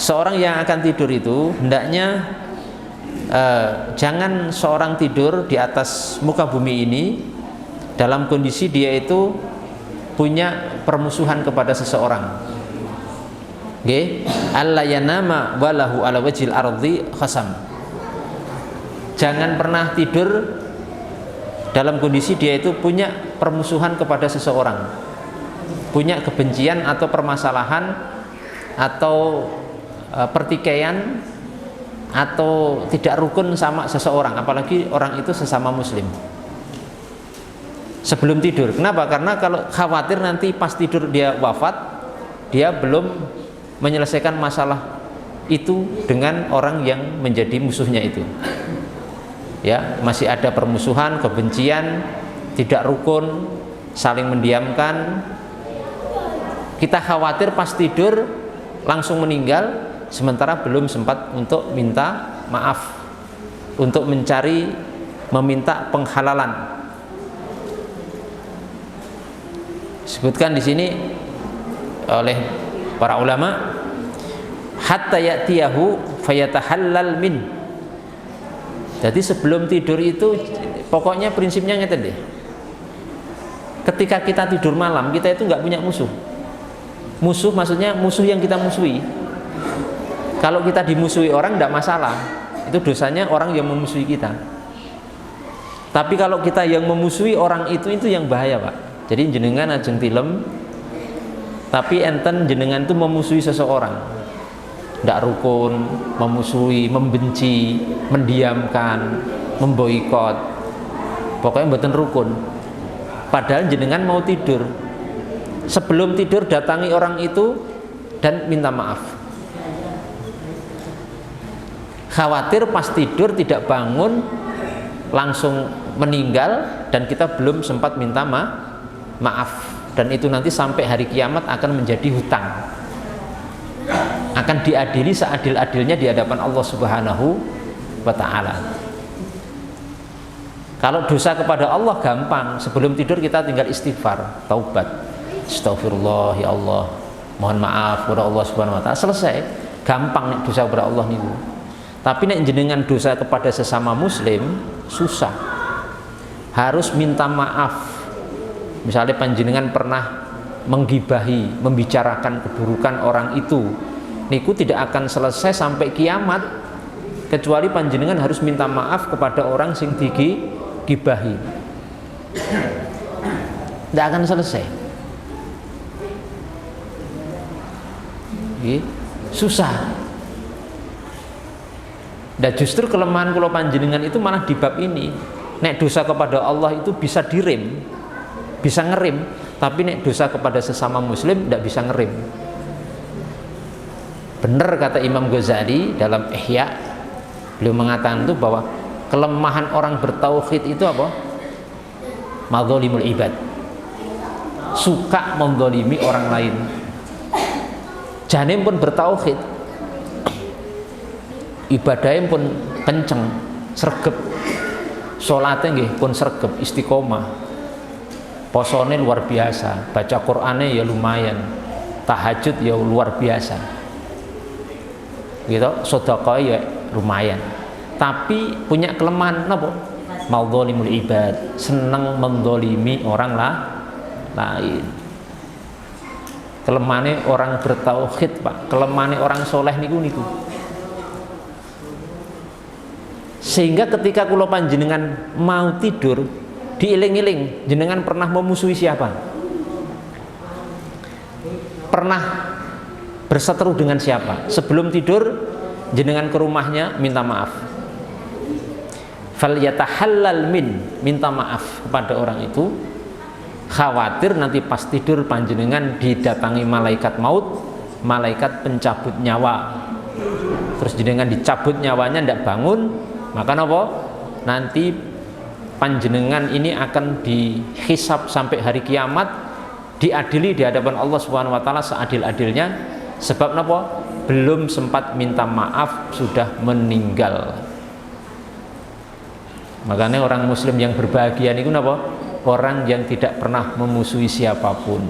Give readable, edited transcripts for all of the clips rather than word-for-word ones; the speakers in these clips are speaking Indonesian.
seorang yang akan tidur itu hendaknya jangan seorang tidur di atas muka bumi ini dalam kondisi dia itu punya permusuhan kepada seseorang. Nggih, alla yanama walahu ala wajhil ardi khasam. Jangan pernah tidur dalam kondisi dia itu punya permusuhan kepada seseorang, punya kebencian atau permasalahan atau pertikaian atau tidak rukun sama seseorang, apalagi orang itu sesama muslim sebelum tidur. Kenapa? Karena kalau khawatir nanti pas tidur dia wafat, dia belum menyelesaikan masalah itu dengan orang yang menjadi musuhnya itu. Ya, masih ada permusuhan, kebencian, tidak rukun, saling mendiamkan. Kita khawatir pas tidur langsung meninggal, sementara belum sempat untuk minta maaf, untuk meminta penghalalan. Disebutkan di sini oleh para ulama, hatta ya'tiyahu fayatahallal min. Jadi sebelum tidur itu pokoknya prinsipnya ngeten deh. Ketika kita tidur malam, kita itu nggak punya musuh. Musuh maksudnya musuh yang kita musuhi. Kalau kita dimusuhi orang tidak masalah, itu dosanya orang yang memusuhi kita. Tapi kalau kita yang memusuhi orang itu yang bahaya, Pak. Jadi jenengan ajeng tilem, tapi enten jenengan itu memusuhi seseorang. Tidak rukun, memusuhi, membenci, mendiamkan, memboikot, pokoknya mboten rukun. Padahal jenengan mau tidur, sebelum tidur datangi orang itu dan minta maaf. Khawatir pas tidur tidak bangun langsung meninggal dan kita belum sempat minta maaf, dan itu nanti sampai hari kiamat akan menjadi hutang, akan diadili seadil-adilnya di hadapan Allah Subhanahu wa ta'ala. Kalau dosa kepada Allah gampang, sebelum tidur kita tinggal istighfar, taubat, astagfirullah ya Allah, mohon maaf kepada Allah Subhanahu wa ta'ala, selesai. Gampang nek dosa kepada Allah niku. Tapi nek jenengan dosa kepada sesama muslim susah, harus minta maaf. Misalnya panjenengan pernah menggibahi, membicarakan keburukan orang itu, niku tidak akan selesai sampai kiamat kecuali panjenengan harus minta maaf kepada orang sing digibahi. Tidak akan selesai. Susah. Dan justru kelemahan kula panjenengan itu malah di bab ini. Nek dosa kepada Allah itu bisa direm, bisa ngerem, tapi nek dosa kepada sesama muslim tidak bisa ngerem. Benar kata Imam Ghazali dalam Ihya, beliau mengatakan itu bahwa kelemahan orang bertauhid itu apa? Madzalimul ibad, suka mendolimi orang lain. Janim pun bertauhid, ibadahnya pun kenceng, sregep, sholatnya nggih pun sregep, istiqomah, posone luar biasa, baca Qur'annya ya lumayan, tahajud ya luar biasa, gitu, sedekah ya lumayan, tapi punya kelemahan apa? Maldzalimul ibad, senang mendolimi orang lain. Kelemahannya orang bertauhid, Pak, kelemahannya orang soleh niku. Sehingga ketika kula panjenengan mau tidur, diiling-iling jenengan pernah memusuhi siapa? Pernah berseteru dengan siapa? Sebelum tidur jenengan ke rumahnya minta maaf. Fal yatahallal min, minta maaf kepada orang itu. Khawatir nanti pas tidur panjenengan didatangi malaikat maut, malaikat pencabut nyawa. Terus jenengan dicabut nyawanya tidak bangun, maka apa? Nanti panjenengan ini akan dihisab sampai hari kiamat, diadili di hadapan Allah Subhanahu wa taala seadil-adilnya. Sebab apa? Belum sempat minta maaf sudah meninggal. Makanya orang muslim yang berbahagia niku napa? Orang yang tidak pernah memusuhi siapapun.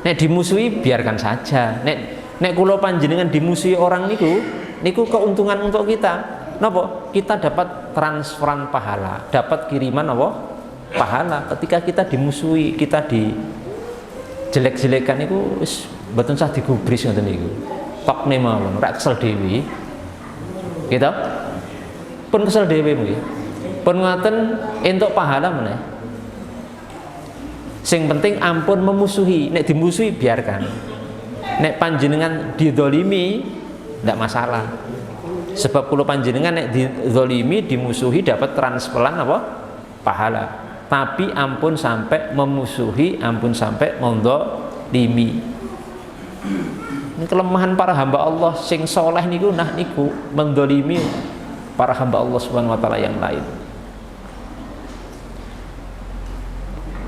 Nek dimusuhi biarkan saja. Nek Nek kula panjenengan dimusuhi orang niku keuntungan untuk kita. Napa? Kita dapat transferan pahala, dapat kiriman apa? Pahala. Ketika kita dimusuhi, kita dijelek-jelekan niku wis mboten sah digubris ngoten niku. Tokne mawon, ora kesel dhewe. Gitu? Pun kesel dhewe nggih. Pun ngoten entuk pahala meneh. Sing penting ampun memusuhi. Nek dimusuhi biarkan. Nek panjenengan didolimi ndak masalah. Sebab kula panjenengan nek dizalimi, dimusuhi dapat transferan apa? Pahala. Tapi ampun sampai memusuhi, ampun sampai mendolimi. Ini kelemahan para hamba Allah sing soleh niku niku mendolimi para hamba Allah Subhanahu wa taala yang lain.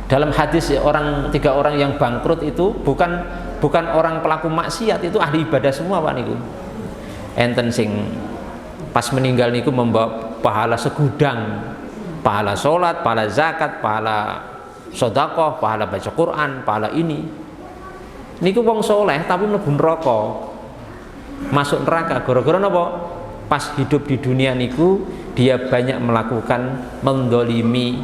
Dalam hadis tiga orang yang bangkrut itu bukan orang pelaku maksiat, itu ahli ibadah semua Pak niku. Enten sing pas meninggal niku membawa pahala segudang, pahala sholat, pahala zakat, pahala sedekah, pahala baca Quran, pahala ini. Niku wong soleh tapi mlebu neraka, masuk neraka gara-gara napa? Pas hidup di dunia niku dia banyak melakukan mendolimi,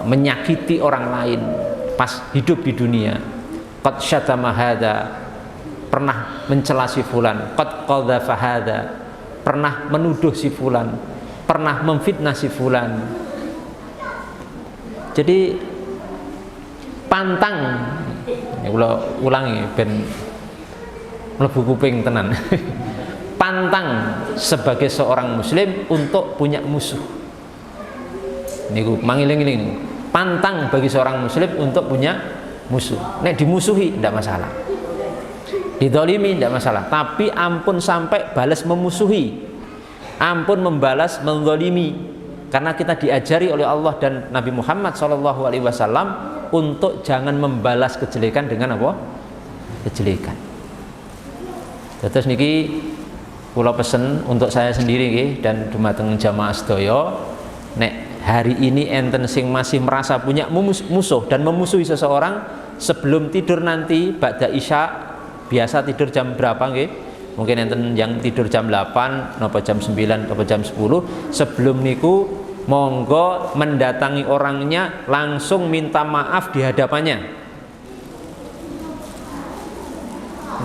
menyakiti orang lain pas hidup di dunia. Qad syatama hadza, pernah mencela si fulan. Qad qadhafa hadza, pernah menuduh si fulan, pernah memfitnah si fulan. Jadi pantang, ini kula ulangi ben mlebu kuping tenan. Pantang sebagai seorang muslim untuk punya musuh. Niku mangiling-iling. Pantang bagi seorang muslim untuk punya musuh. Nek dimusuhi tidak masalah, didolimi tidak masalah, tapi ampun sampai balas memusuhi, ampun membalas mendolimi, karena kita diajari oleh Allah dan Nabi Muhammad SAW untuk jangan membalas kejelekan dengan apa? Kejelekan. Terus niki kula pesen untuk saya sendiri nggih dan dumateng jamaah sedaya, nek hari ini enten sing masih merasa punya musuh dan memusuhi seseorang, sebelum tidur nanti ba'da isya, biasa tidur jam berapa nggih? Mungkin enten yang tidur jam 8 napa jam 9 napa jam 10, sebelum niku monggo mendatangi orangnya, langsung minta maaf di hadapannya.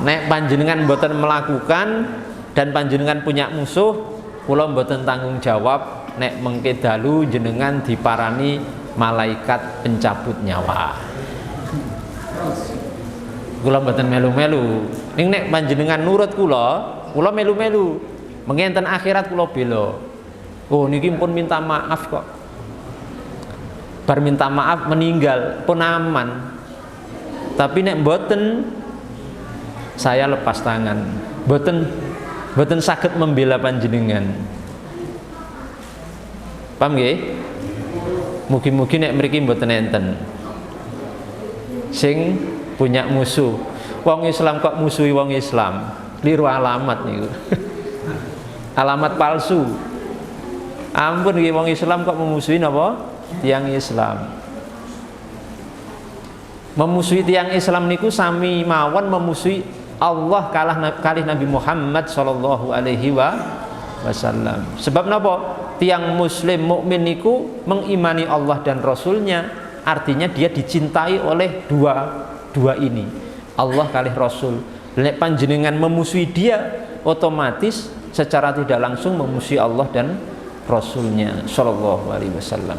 Nek panjenengan mboten melakukan dan panjenengan punya musuh, kula mboten tanggung jawab nek mengke dalu jenengan diparani malaikat pencabut nyawa. Kula mboten melu-melu. Ning nek panjenengan nurut kula melu-melu. Mengenten akhirat kula bela. Oh niki pun minta maaf kok. Bar minta maaf meninggal pun aman. Tapi nek mboten, saya lepas tangan. Mboten saged membela panjenengan. Paham nggih? Mugi-mugi nek mriki mboten enten sing punya musuh. Wong Islam kok musuhi wong Islam, kliru alamat niku. Alamat palsu. Ampun nggih, wong Islam kok memusuhi napa? Tiang Islam. Memusuhi tiang Islam niku sami mawon memusuhi Allah kalih Nabi Muhammad sallallahu alaihi wasallam. Sebab napa? Tiang muslim mukmin niku mengimani Allah dan Rasulnya, artinya dia dicintai oleh dua ini, Allah kalih Rasul. Nek panjenengan memusuhi dia, otomatis secara tidak langsung memusuhi Allah dan Rasulnya sallallahu alaihi wasallam.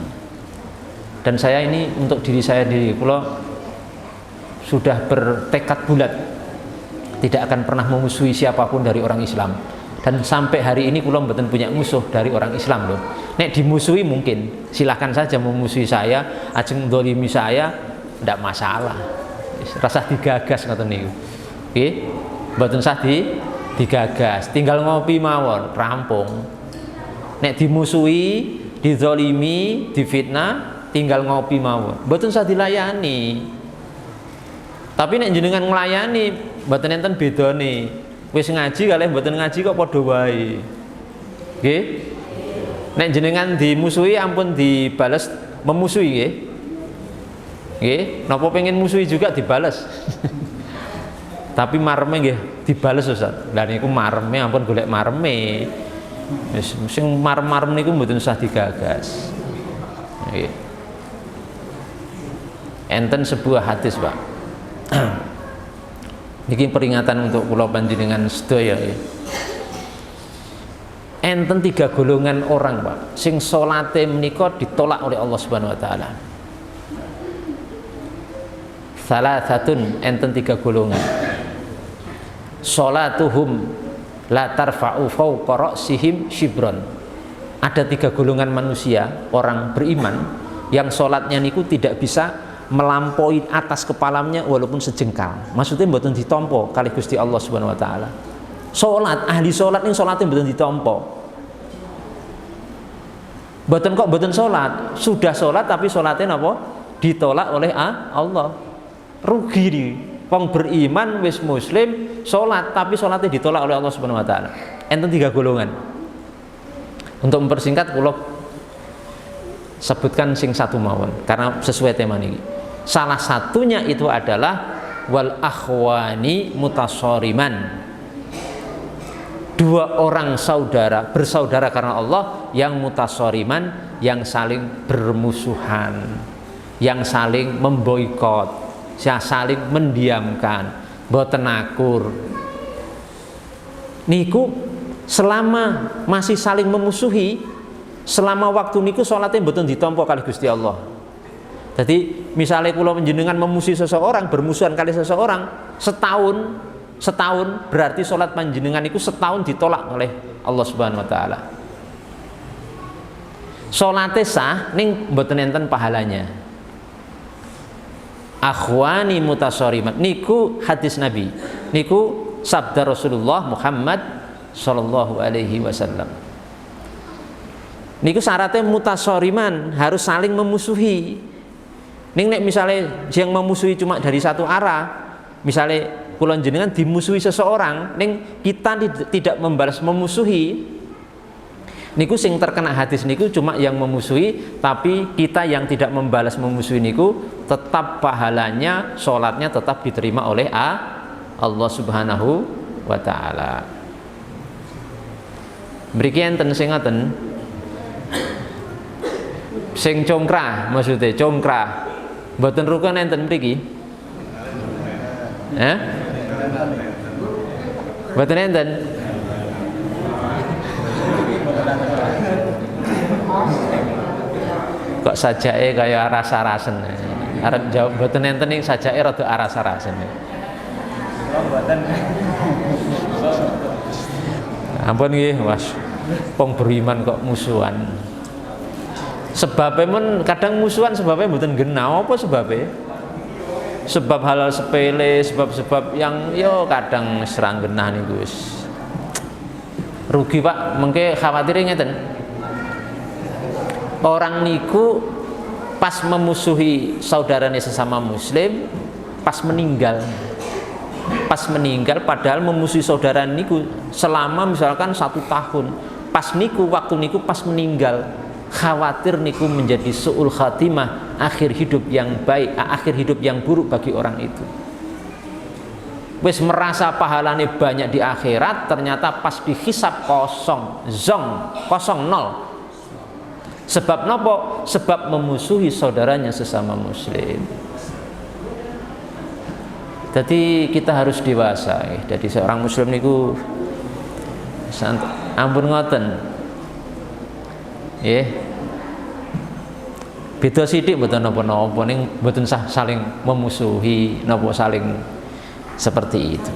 Dan saya ini untuk diri saya sendiri, kula sudah bertekad bulat tidak akan pernah memusuhi siapapun dari orang Islam. Dan sampai hari ini kula mboten punya musuh dari orang Islam loh. Nek dimusuhi mungkin, silahkan saja memusuhi saya, ajeng dolimi saya, ndak masalah. Rasa digagas ngoten niku. Nggih, mboten sah digagas, tinggal ngopi mawon, rampung. Nek dimusuhi, dizalimi, difitnah, tinggal ngopi mawon. Mboten sah dilayani. Tapi nek jenengan nglayani, mboten enten bedane. Wis ngaji kalih mboten ngaji kok padha wae. Nggih? Nek jenengan dimusuhi ampun dibales memusuhi nggih. Nggih, napa pengen musuhi juga dibales. Tapi mareme nggih dibales Ustaz. Lah niku mareme ampun golek mareme. Wis sing marem-marem niku mboten usah digagas. Nggih. Enten sebuah hadis, Pak. Niki peringatan untuk kula panjenengan sedaya ya. Enten 3 golongan orang, Pak, sing salate menika ditolak oleh Allah Subhanahu wa taala. Salah satun enten 3 golongan. Salatuhum la tarfa'u fawqa ra'sihim shibron. Ada 3 golongan manusia, orang beriman yang salatnya niku tidak bisa melampaui atas kepalanya walaupun sejengkal. Maksudnya mboten ditampa kali Gusti Allah Subhanahu wa taala. Salat, ahli salat ning salate mboten ditampa. Mboten kok mboten salat, sudah salat tapi salatnya napa? Ditolak oleh Allah. Rugi nih. Wong beriman wis muslim salat tapi salatnya ditolak oleh Allah Subhanahu wa taala. Enten 3 golongan. Untuk mempersingkat kula sebutkan sing satu mawon karena sesuai tema ini. Salah satunya itu adalah wal akhwani mutasoriman. 2 orang saudara bersaudara karena Allah yang mutasoriman, yang saling bermusuhan, yang saling memboikot, saling mendiamkan, boten akur. Niku selama masih saling memusuhi, selama waktu niku salatnya mboten ditampa kali Gusti Allah. Jadi misalnya kula panjenengan memusuhi seseorang, bermusuhan kali seseorang setahun berarti salat panjenengan itu setahun ditolak oleh Allah Subhanahu wa taala. Salate sah ning mboten enten pahalanya. Akhwani mutasorimat niku hadis Nabi. Niku sabda Rasulullah Muhammad sallallahu alaihi wasallam. Niku syaratnya mutasoriman, harus saling memusuhi. Ning nek misalnya yang memusuhi cuma dari satu arah, misalnya kula jenengan dimusuhi seseorang, ning kita tidak membalas memusuhi, niku sing terkena hadis niku cuma yang memusuhi, tapi kita yang tidak membalas memusuhi niku tetap pahalanya, sholatnya tetap diterima oleh Allah Subhanahu wa taala. Mriki enten sing ngoten. Sing congkrah, maksudnya congkrah. Mboten rukun enten mriki. Mboten enten. Kok sajake kaya rasa-rasen. Arep jawab mboten enten ning sajake rada arasa-rasen. Ampun nggih, Mas. Wong beriman kok musuhan. Sebabnya pun kadang musuhan sebabnya mboten genah. Apa sebabnya? Sebab halal sepele, sebab-sebab yang yo kadang serang genah niku wis. Rugi, Pak, mengke khawatir ngeten. Orang niku pas memusuhi saudaranya sesama muslim, pas meninggal padahal memusuhi saudara niku selama misalkan 1 tahun. Pas niku waktu niku pas meninggal, khawatir niku menjadi su'ul khatimah, akhir hidup yang baik, akhir hidup yang buruk bagi orang itu. Wis merasa pahalanya banyak di akhirat, ternyata pas dihisab kosong, nol. Sebab nopo? Sebab memusuhi saudaranya sesama muslim. Jadi kita harus dewasa. Jadi seorang muslim niku ampun ngoten. Beda sithik mboten napa-napa ning mboten saling memusuhi napa saling seperti itu.